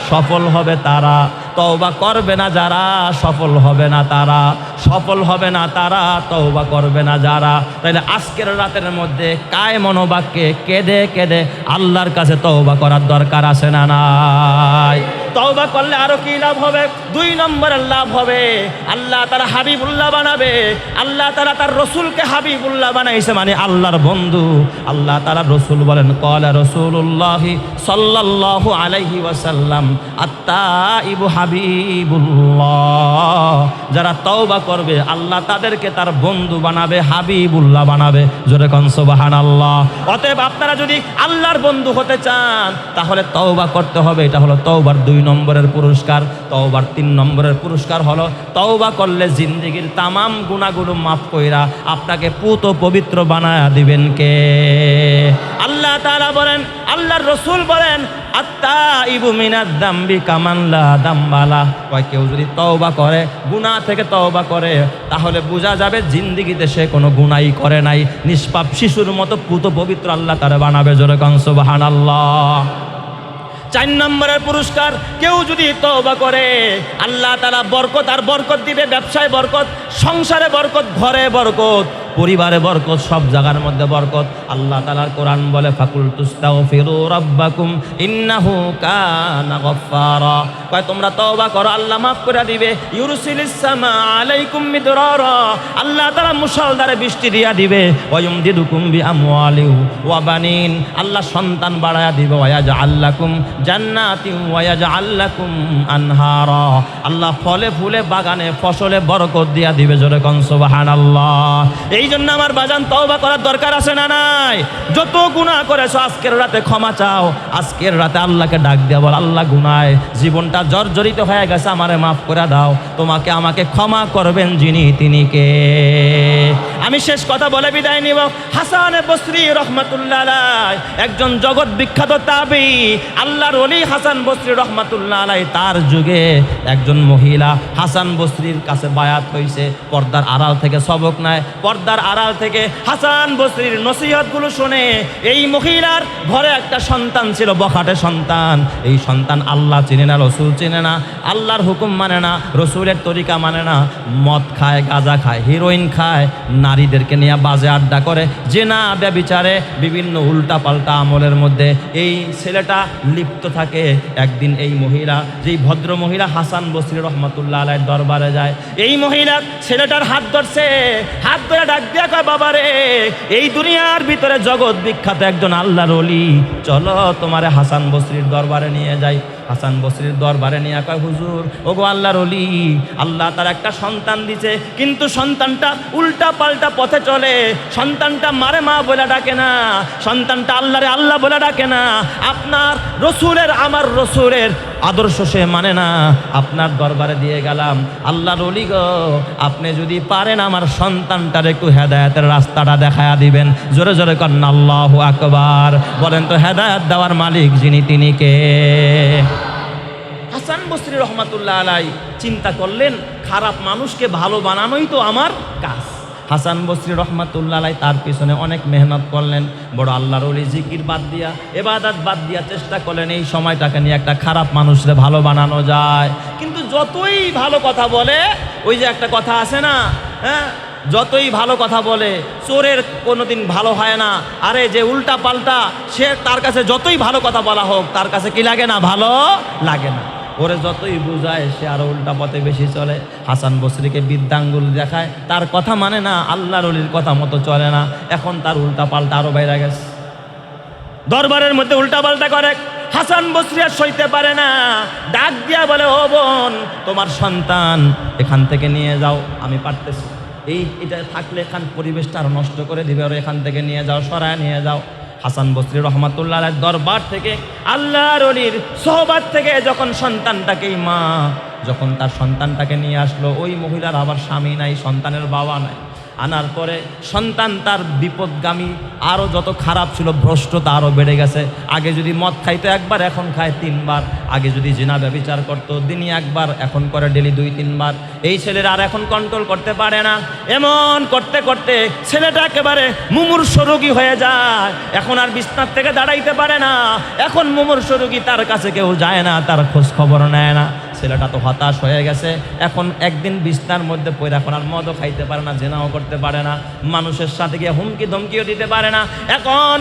সফল হবে তারা। তওবা করবে না যারা সফল হবে না তারা। সফল হবে না তারা, তওবা করবে না যারা। তাহলে আজকের রাতের মধ্যে কায় মনোবাক্যে কেঁদে কেঁদে আল্লাহর কাছে তওবা করার দরকার আছে না নাই? তওবা করলে আরো কি লাভ হবে? 2 নম্বরের লাভ হবে, আল্লাহ তাআলা হাবিবুল্লাহ বানাবে। আল্লাহ তাআলা তার রসুলকে হাবিবুল্লাহ বানাইছে, মানে আল্লাহর বন্ধু। আল্লাহ তাআলা রসুল বলেন ক্বালা রাসূলুল্লাহি সাল্লাল্লাহু আলাইহি ওয়াসাল্লাম আত-তাইবু হাবিবুল্লাহ। যারা তওবা করবে আল্লাহ তাদেরকে তার বন্ধু বানাবে, হাবিবুল্লাহ বানাবে। জোরে কোন সুবহানাল্লাহ। অতএব আপনারা যদি আল্লাহর বন্ধু হতে চান তাহলে তওবা করতে হবে। এটা হলো তওবার 2 নম্বরের পুরস্কার। তওবার 3 নম্বরের পুরস্কার হলো তওবা করলে জিন্দেগির তামাম গুনাহগুলো মাফ কইরা আপনাকে পুত পবিত্র বানায়া দিবেন কে? আল্লাহ তাআলা বলেন, আল্লাহর রাসূল বলেন আত-তাইবু মিনাদ যামবি কামান লা যামবালা। কয় কেউ যদি তওবা করে, গুনাহ থেকে তওবা করে, তাহলে বোঝা যাবে জিন্দেগিতে সে কোনো গুনাহই করে নাই। নিষ্পাপ শিশুর মতো পুত পবিত্র আল্লাহ তাআলা বানাবে। জোরে কোন সুবহানাল্লাহ। 4 নম্বরের পুরস্কার, কেউ যদি তওবা করে আল্লাহ তাআলা বরকত আর বরকত দিবে। ব্যবসায় বরকত, সংসারে বরকত, ঘরে বরকত, পরিবারে বরকত, সব জায়গার মধ্যে বরকত। আল্লাহ তাআলার কোরআন বলে ফাকুল তুস্তাগফিরু রাব্বাকুম ইন্নাহু কানা গফফারা। কয় তোমরা তওবা করো, আল্লাহ মাফ করে দিবে। ইউরসিলিস সামা আলাইকুম মিদরারা। আল্লাহ তাআলা মুষলধারে বৃষ্টি দিয়া দিবে। ওয়ায়ুমদিদুকুম বিআমওয়ালিহি ওয়া বানিন। আল্লাহ সন্তান বাড়ায়া দিবে। ওয়ায়াজআল লাকুম জান্নাতিন ওয়ায়াজআল লাকুম আনহারা। আল্লাহ ফলে ফুলে বাগানে ফসলে বরকত দিয়া দিবে। জোরে কোন সুবহানাল্লাহ। এই জন্য আমার বাজান তওবা করার দরকার আছে না নাই? যত গুনাহ করেছো আজকের রাতে ক্ষমা চাও। আজকের রাতে আল্লাহকে ডাক দিয়া বল, আল্লাহ গুনায় জীবনটা জর্জরিত হয়ে গেছে, আমারে মাফ করে দাও। তোমাকে আমাকে ক্ষমা করবেন যিনি, তিনি কে? আমি শেষ কথা বলে বিদায় নিব। হাসান বসরি রহমাতুল্লাহ আলাইহি একজন জগৎ বিখ্যাত তাবী, আল্লাহর ওলি হাসান বসরি রহমাতুল্লাহ আলাইহি, তার যুগে একজন মহিলা হাসান বসরির কাছে বায়াত হয়েছে, পর্দার আড়াল থেকে সবক নেয়, পর্দার আড়াল থেকে হাসান বসরির নসিহতগুলো শুনে। এই মহিলার ঘরে একটা সন্তান ছিল, বখাটে সন্তান। এই সন্তান আল্লাহ চিনে না, রসুল চিনে না, আল্লাহর হুকুম মানে না, রসুলের তরিকা মানে না, মদ খায়, গাঁজা খায়, হিরোইন খায়, নারীদেরকে নিয়ে বাজে আড্ডা করে, জেনা ব্যভিচারে বিভিন্ন উল্টাপাল্টা আমলের মধ্যে এই ছেলেটা লিপ্ত থাকে। একদিন এই মহিলা, যেই ভদ্র মহিলা হাসান বসরি রহমাতুল্লাহ আলাইহির দরবারে যায়, এই মহিলা ছেলেটার হাত ধরছে, হাত ধরে ডাক দিয়া কয়, বাবারে, এই দুনিয়ার ভিতরে জগৎ বিখ্যাত একজন আল্লাহর ওলি, চলো তোমারে হাসান বসরির দরবারে নিয়ে যাই। হাসান বসরির দরবারে নিয়ে কয়, হুজুর, ওগো আল্লাহর ওলি, আল্লাহ তার একটা সন্তান দিছে, কিন্তু সন্তানটা উল্টা পাল্টা পথে চলে, সন্তানটা মারে মা বলে ডাকে না, সন্তানটা আল্লাহরে আল্লাহ বলে ডাকে না, আপনার রসুলের, আমার রসুলের আদর্শ সে মানে না। আপনার দরবারে দিয়ে গেলাম, আল্লাহর ওলি গো, আপনি যদি পারেন আমার সন্তানটার একটু হেদায়েতের রাস্তাটা দেখায়া দিবেন। জোরে জোরে কন্যা আল্লাহু আকবার। বলেন তো হেদায়েত দেওয়ার মালিক যিনি, তিনি কে? হাসান বসরি রহমাতুল্লাহ আলাইহি চিন্তা করলেন, খারাপ মানুষকে ভালো বানানোই তো আমার কাজ। হাসান বসরি রহমাতুল্লাহ আলাইহি তার পিছনে অনেক মেহনত করলেন, বড় আল্লাহর ওলি, জিকির বাদ দিয়া, ইবাদত বাদ দিয়া চেষ্টা করলেন এই সময়টাকে নিয়ে একটা খারাপ মানুষরে ভালো বানানো যায়। কিন্তু যতই ভালো কথা বলে, ওই যে একটা কথা আছে না, হ্যাঁ, যতই ভালো কথা বলে চোরের কোনোদিন ভালো হয় না। আরে যে উল্টা পাল্টা, সে তার কাছে যতই ভালো কথা বলা হোক, তার কাছে কি লাগে না? ভালো লাগে না। ওরে যতই বুঝায় সে আরো উল্টা পথে বেশি চলে। হাসান বসরিকে বৃদ্ধাঙ্গুল দেখায়, তার কথা মানে না, আল্লাহর ওলির কথা মতো চলে না। এখন তার উল্টা পাল্টা আরো বাইরে গেছে, দরবারের মধ্যে উল্টা পাল্টা করে। হাসান বসরি আর সইতে পারে না, ডাক দিয়া বলে, ও বোন, তোমার সন্তান এখান থেকে নিয়ে যাও, আমি পারতেছি, এটা থাকলে এখান পরিবেশটা আরো নষ্ট করে দিবে, আর এখান থেকে নিয়ে যাও, সরায় নিয়ে যাও। হাসান বসরি রহমাতুল্লাহ আলাইহির দরবার থেকে, আল্লাহর ওলির সোহবত থেকে যখন সন্তানটাকে, মা যখন তার সন্তানটাকে নিয়ে আসলো, ওই মহিলার আবার স্বামী নাই, সন্তানের বাবা নাই। আনার পরে সন্তান তার বিপদগামী, আরও যত খারাপ ছিল, ভ্রষ্টতা আরও বেড়ে গেছে। আগে যদি মদ খাইতো একবার, এখন খায় 3 বার। আগে যদি জিনা ব্যভিচার করতো দিনই একবার, এখন করে ডেলি 2-3 বার। এই ছেলেরা আর এখন কন্ট্রোল করতে পারে না। এমন করতে করতে ছেলেটা একেবারে মুমূর্ষ রোগী হয়ে যায়। এখন আর বিছানার থেকে দাঁড়াইতে পারে না। এখন মুমূর্ষ রোগী, তার কাছে কেউ যায় না, তার খোঁজ খবর নেয় না। ছেলেটা তো হতাশ হয়ে গেছে। এখন একদিন বিছনার মধ্যে পড়ে, এখন আর মদও খাইতে পারে না, জেনাও করতে পারে না, মানুষের সাথে গিয়ে হুমকি ধমকিও দিতে পারে না। এখন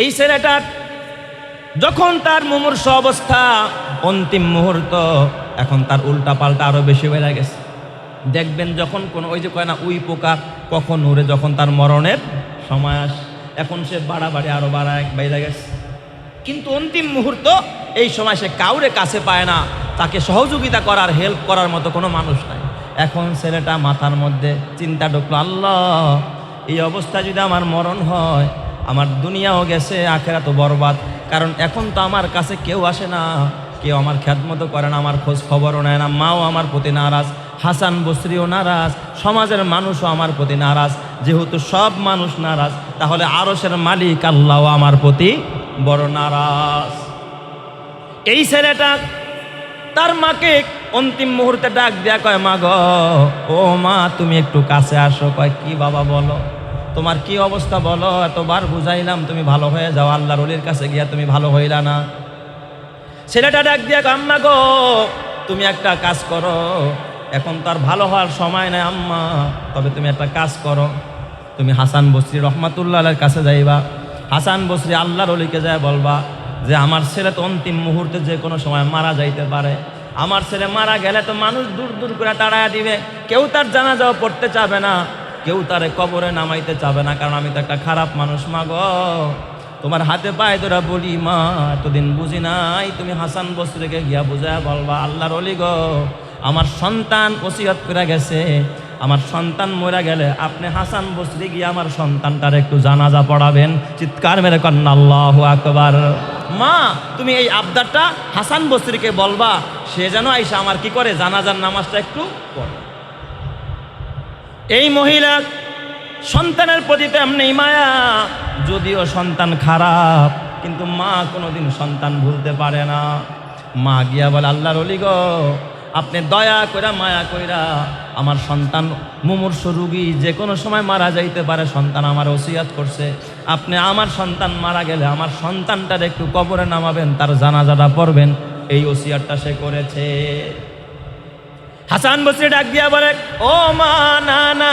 এই ছেলেটার যখন তার মুমূর্ষ অবস্থা, অন্তিম মুহূর্ত, এখন তার উল্টা পাল্টা আরো বেশি বেড়ে গেছে। দেখবেন যখন কোন, ওই যে কয় না, উই পোকা কখন উড়ে, যখন তার মরণের সময় আসে, এখন সে বাড়াবাড়ি আরো বেড়ে গেছে। কিন্তু অন্তিম মুহূর্ত, এই সময় সে কাউরে কাছে পায় না, তাকে সহযোগিতা করার, হেল্প করার মতো কোনো মানুষ নাই। এখন ছেলেটা মাথার মধ্যে চিন্তা ঢুকলো, আল্লাহ, এই অবস্থা যদি আমার মরণ হয়, আমার দুনিয়াও গেছে, আখেরাতও বরবাদ। কারণ এখন তো আমার কাছে কেউ আসে না, কেউ আমার খেদমতো করে না, আমার খোঁজ খবরও নেয় না, মাও আমার প্রতি নারাজ, হাসান বসরিও নারাজ, সমাজের মানুষও আমার প্রতি নারাজ। যেহেতু সব মানুষ নারাজ, তাহলে আরশের মালিক আল্লাহও আমার প্রতি বড় নারাজ। এই ছেলেটা তার মাকে অন্তিম মুহূর্তে ডাক দেয়া কয়, মা গো, ও মা, তুমি একটু কাছে আসো। কয়, কি বাবা বলো, তোমার কি অবস্থা বলো, এতবার বুঝাইলাম তুমি ভালো হয়ে যাও, আল্লাহর ওলির কাছে গিয়া তুমি ভালো হইলা না। ছেলেটা ডাক দিয়া কয়, আম্মা গো, তুমি একটা কাজ করো, এখন তার ভালো হওয়ার সময় নাই আম্মা, তবে তুমি একটা কাজ করো, তুমি হাসান বসরি রহমাতুল্লাহ আলাইহির কাছে যাইবা। হাসান বসরি আল্লাহর ওলিকে যায় বলবা যে, আমার ছেলে তো অন্তিম মুহূর্তে যে কোনো সময় মারা যাইতে পারে, আমার ছেলে মারা গেলে তো মানুষ দূর দূর করে তাড়ায়া দিবে, কেউ তার জানাজাও পড়তে চাবে না, কেউ তারে কবরে নামাইতে চাবে না, কারণ আমি তো একটা খারাপ মানুষ। মা গো, তোমার হাতে পায়ে তোরা বলি, মা, এতদিন বুঝি নাই, তুমি হাসান বসরিকে গিয়া বুঝায় বলবা, আল্লাহর ওলি গো, আমার সন্তান ওসিয়ত করে গেছে, আমার সন্তান মরে গেলে আপনি হাসান বসরি গিয়ে আমার সন্তানটার একটু জানাজা পড়াবেন। চিৎকার মেরে কন্যা আল্লাহু আকবার। মা তুমি এই আবদারটা হাসান বসরিকে বলবা, সে যেন আইসা আমার কি করে জানাজার নামাজটা একটু পড়ে। এই মহিলা সন্তানের প্রতি তেমনি মায়া, যদিও সন্তান খারাপ কিন্তু মা কোনোদিন সন্তান ভুলতে পারে না। মা গিয়া বলে, আল্লাহর ওলি গো, আপনি দয়া কইরা মায়া কইরা আমার সন্তান মুমূর্ষ রোগী, যে কোনো সময় মারা যাইতে পারে, সন্তান আমার ওসিয়াত করছে, আপনি আমার সন্তান মারা গেলে আমার সন্তানটার একটু কবরে নামাবেন, তার জানাজাটা পড়বেন, এই ওসিয়াতটা সে করেছে। হাসান বসরি ডাক দিয়া বলে, ও মা, না না,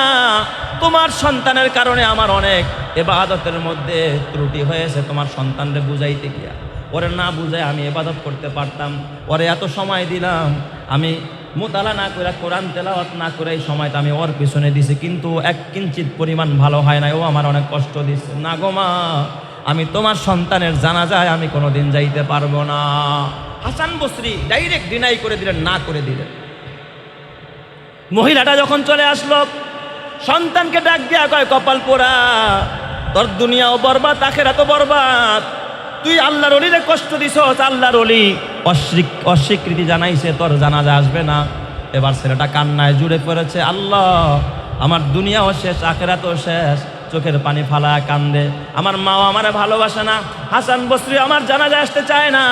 তোমার সন্তানের কারণে আমার অনেক ইবাদতের মধ্যে ত্রুটি হয়েছে। তোমার সন্তানরে বুঝাইতে গিয়া ওরে না বুঝাই আমি ইবাদত করতে পারতাম, ওরে এত সময় দিলাম, আমি মুতালা না করে কোরআন তেলাওয়াত না করে এই সময়টা আমি ওর পিছনে দিছি, কিন্তু এক কিঞ্চিত পরিমাণ ভালো হয় না, ও আমার অনেক কষ্ট দিচ্ছে। না গো মা, আমি তোমার সন্তানের জানাজায় আমি কোনোদিন যাইতে পারবো না। হাসান বসরি ডাইরেক্ট ডিনাই করে দিলেন, না করে দিলেন। মহিলাটা যখন চলে আসলো, সন্তানকে ডাক দিয়া কয়, কপাল পোড়া, তোর দুনিয়াও বরবাদ, আখিরাতও বরবাদ। তুই আল্লাহর ওলিরে কষ্ট দিছস, আল্লাহর ওলি অস্বীকৃতি জানাইছে, তোর জানাজা আসবে না। এবার ছেলেটা কান্নায় জুড়ে পড়েছে, আল্লাহ আমার দুনিয়াও শেষ, আখিরাতও শেষ। চোখের পানি ফালা কান্দে, আমার মাও আমারে ভালোবাসে না, হাসান বসরি আমার জানাজা আসতে চায় না।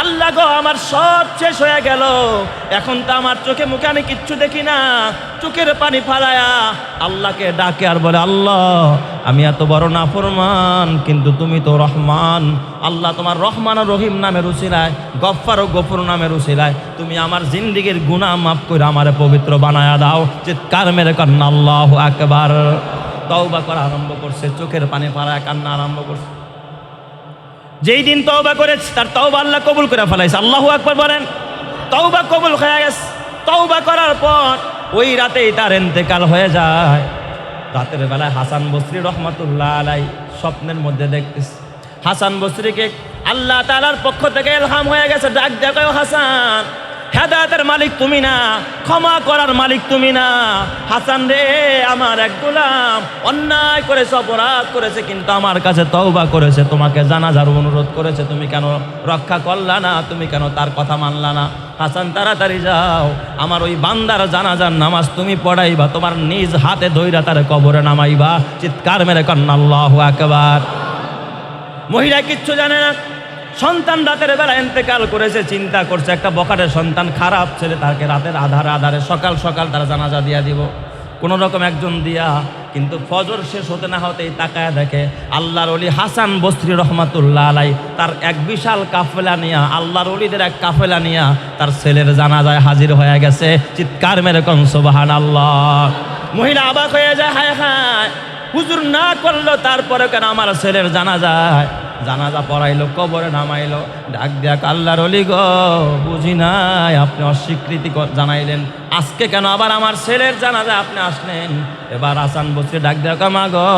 আল্লাহ গো, আমার সব শেষ হয়ে গেল, এখন তো আমার চোখে মুখে আমি কিচ্ছু দেখি না। চোখের পানি ফালায়া আল্লাহকে ডাকে আর বলে, আল্লাহ আমি এত বড় নাফরমান, কিন্তু তুমি তো রহমান। আল্লাহ তোমার রহমান ও রহিম নামের উসিলায়, গফফার ও গফুর নামের উসিলায় তুমি আমার জিন্দিগির গুনাহ মাফ করে আমারে পবিত্র বানায়া দাও। চিৎকার মেরে কন্যা আল্লাহু আকবার। তওবা করা আরম্ভ করছে, চোখের পানি ফালায় কান্না আরম্ভ করছে। যেই দিন তওবা করেছে তার তওবা আল্লাহ কবুল করে ফেলাইছে। আল্লাহু আকবার বলেন। তওবা কবুল হয়ে গেছে। তওবা করার পর ওই রাতেই তার ইন্তেকাল হয়ে যায়। রাতের বেলায় হাসান বসরি রহমাতুল্লাহ আলাই স্বপ্নের মধ্যে দেখতেছে, হাসান বসরিকে আল্লাহ তাআলার পক্ষ থেকে ইলহাম হয়ে গেছে, ডাক দেখাও, হাসান হেদায়েতের মালিক তুমি না, ক্ষমা করার মালিক তুমি না। হাসান রে, আমার এক গোলাম অন্যায় করেছে, অপরাধ করেছে, কিন্তু আমার কাছে তওবা করেছে, তোমাকে জানাজার অনুরোধ করেছে, তুমি কেন রক্ষা করলা না, তুমি কেন তার কথা মানলা না? হাসান তাড়াতাড়ি যাও, আমার ওই বান্দার জানাজার নামাজ তুমি পড়াইবা, তোমার নিজ হাতে ধইরা তার কবরে নামাইবা। চিৎকার মেরে কন্যা আল্লাহু আকবার। মহিলা কিচ্ছু জানে না, সন্তান রাতের বেলা ইন্তেকাল করেছে, চিন্তা করছে একটা বখাটের সন্তান, খারাপ ছেলে, তাকে রাতের আধারে সকাল সকাল তারা জানাজা দিয়া দিব, কোনো রকম একজন দিয়া। কিন্তু ফজর শেষ হতে না হতেই তাকায় দেখে আল্লাহর ওলি হাসান বসরি রহমাতুল্লাহ আলাই তার এক বিশাল কাফেলা নিয়া, আল্লাহর ওলিদের এক কাফেলা নিয়া তার ছেলের জানাজায় হাজির হয়ে গেছে। চিৎকার মেরে কোন সুবহানাল্লাহ। মহিলা অবাক হয়ে যায়, হায় হায়, হুজুর না করলো তারপরে কেন আমার ছেলের জানাজা পড়াইলো, কবরে নামাইলো। ডাক দেয়া, আল্লাহর ওলি গো, বুঝি নাই, আপনি অস্বীকৃতি জানাইলেন, আজকে কেন আবার আমার ছেলের জানাজা আপনি আসলেন? এবার হাসান বসরি ডাক দেয়া, মা গো,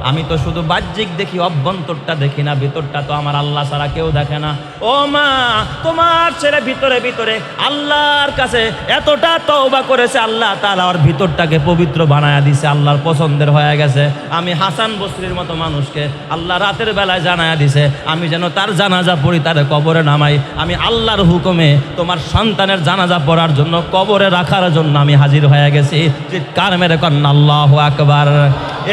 আমি তো শুধু বাহ্যিক দেখি, অভ্যন্তরটা দেখি না, ভিতরটা তো আমার আল্লাহ ছাড়া কেউ দেখে না। ও মা, তোমার ছেলে ভিতরে ভিতরে আল্লাহর কাছে এতটা তওবা করেছে, আল্লাহ তাআলা ওর ভিতরটাকে পবিত্র বানায়া দিছে, আল্লাহর পছন্দের হয়ে গেছে। আমি হাসান বসরির মতো মানুষকে আল্লাহ রাতের বেলায় জানায়া দিছে, আমি যেন তার জানাজা পড়ি, তার কবরে নামাই। আমি আল্লাহর হুকুমে তোমার সন্তানের জানাজা পড়ার জন্য, কবরে রাখার জন্য আমি হাজির হয়ে গেছি। চিৎকার মেরে কন্যা আল্লাহু আকবার।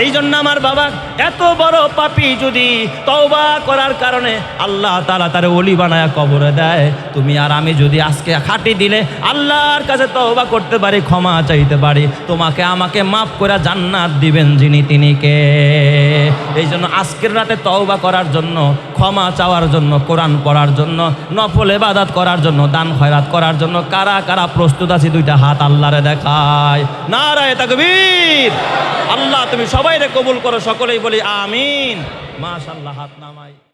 এই জন্য আমার বাবা এত বড় পাপী যদি তওবা করার কারণে আল্লাহ তাআলা তার ওলি বানায়া কবরে দেয়, তুমি আর আমি যদি আজকে খাঁটি দিলে আল্লাহর কাছে তওবা করতে পারি, ক্ষমা চাইতে পারি, তোমাকে আমাকে মাফ করে জান্নাত দিবেন যিনি, তিনি কে? এই জন্য আজকের রাতে তওবা করার জন্য, ক্ষমা চাওয়ার জন্য, কোরআন পড়ার জন্য, নফল ইবাদত করার জন্য, দান খয়রাত করার জন্য কারা কারা প্রস্তুত আছি? দুইটা হাত আল্লাহরে দেখায়। নারায়ে তাকবীর। আল্লাহ তুমি সবাইরে কবুল করো, সকলেই বলি আমিন। মাশাআল্লাহ, হাত নামাই।